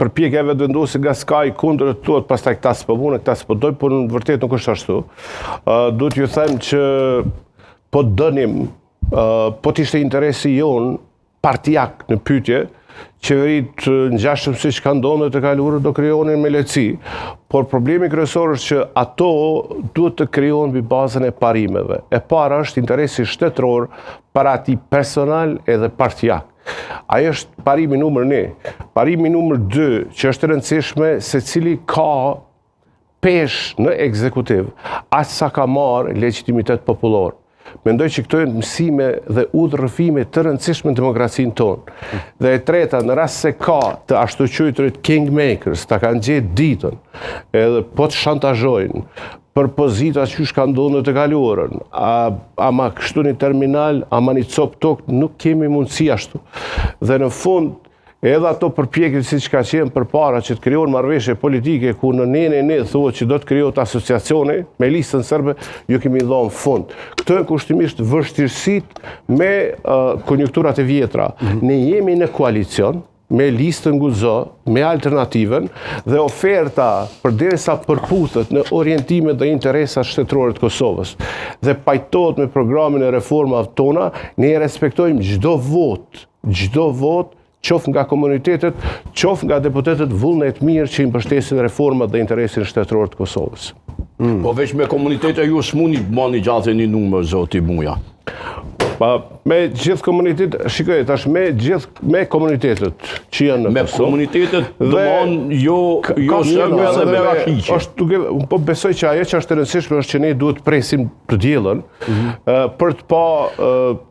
përpjekja vendosur nga Sky kundër tuat, pastaj këta s'po punë, këta s'po dojnë, por në vërtet nuk është ashtu. Duhet ju them që po dënim, po t'ishte interesi jon partijak në pyetje, qeverit ngjashëm siç ka ndodhur të kaluarën do krijonin me lehtësi, por problemi kryesor është që ato duhet të krijohen mbi bazën e parimeve. E para është interesi shtetëror para atij personal edhe partijak. Ajo është parimi numër 1. Parimi numër 2, që është e rëndësishme, secili ka pesh në ekzekutiv, aq sa ka marrë legitimitet popullor. Mendoj që këto janë mësime dhe udhërrëfime të rëndësishme në demokracinë tonë. Dhe e treta, në rast se ka të ashtu quajturit kingmakers, ta kanë gjetë ditën, edhe po të shantazhojnë për pozita që ka ndodhur në të kaluarën, ama kështu një terminal, ama një copë tokë, nuk kemi mundësi ashtu. Dhe në fund, edhe ato përpjekjet siç ka qenë përpara që të krijohen marrëveshje politike ku në ne thuhet që do të krijohet asociacioni me listën serbe, ju kemi dhënë fund. Këto janë kushtimisht vështirësitë me konjunkturat e vjetra. Ne jemi në koalicion me listën guxo, me alternativën dhe oferta përderisa përputhet në orientimet dhe interesat shtetërore të Kosovës dhe pajtohet me programin e reformave tona, ne respektojmë çdo vot, qoftë nga komunitetet, qoftë nga deputetët vullnet mirë që i mbështesin reformat dhe interesin shtetëror të Kosovës. Po veç me komunitetet ju s'muni bani gjatë një numër, zoti Muja. Me gjithë komunitetet, shikoj, tash me komunitetet që janë në Kosovë. Me komunitetet dëmon jo sërbe dhe me rashiqe. Po besoj që ajo që është e rëndësishme është që ne duhet presim të diellën për të pa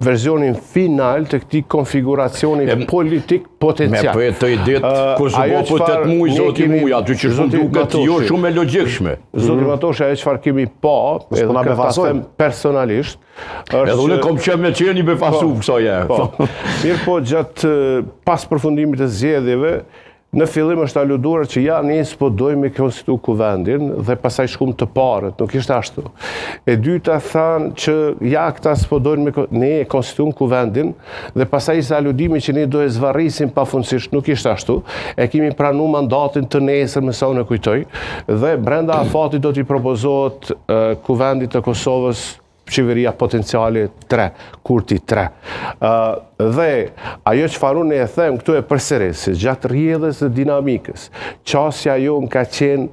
versionin final të këtij konfiguracioni politik potencial. Me për të idet Kosovo për 8 muaj, zoti Muja, aty që duket jo shumë e logjikshme. Zoti Matoshi, ajo çfarë kemi pa, edhe ta them personalisht, edhe unë kom qenë me qeni befasu kësaj herë. Mirë po, gjatë pas përfundimit të zgjedhjeve, në fillim është aluduar që ja ne s'po dojmë me konstitu kuvendin dhe pasaj shkum të parët, nuk ishte ashtu. E dyta thanë që ja këta s'po dojmë ne konstitu kuvendin dhe pasaj ishte aludimi që ne do e zvarrisim pafundësisht, nuk ishte ashtu. E kemi pranu mandatin të nesër, më sa unë e kujtoj, dhe brenda afatit do t'i propozohet kuvendit të Kosovës qeveria potenciale 3, kurti 3. Dhe ajo çfarë unë e them këtu e përsëris, gjatë rrjedhës dhe dinamikës, qasja jonë ka qenë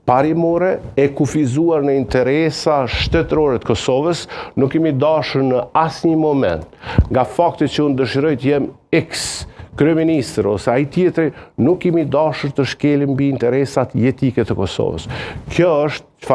parimore e kufizuar në interesa shtetërore të Kosovës, nuk kemi dashur në asnjë moment, nga fakti që unë dëshiroj të jem kryeministër ose ai tjetri, nuk kemi dashur të shkelim mbi interesat jetike të Kosovës. Kjo është çfarë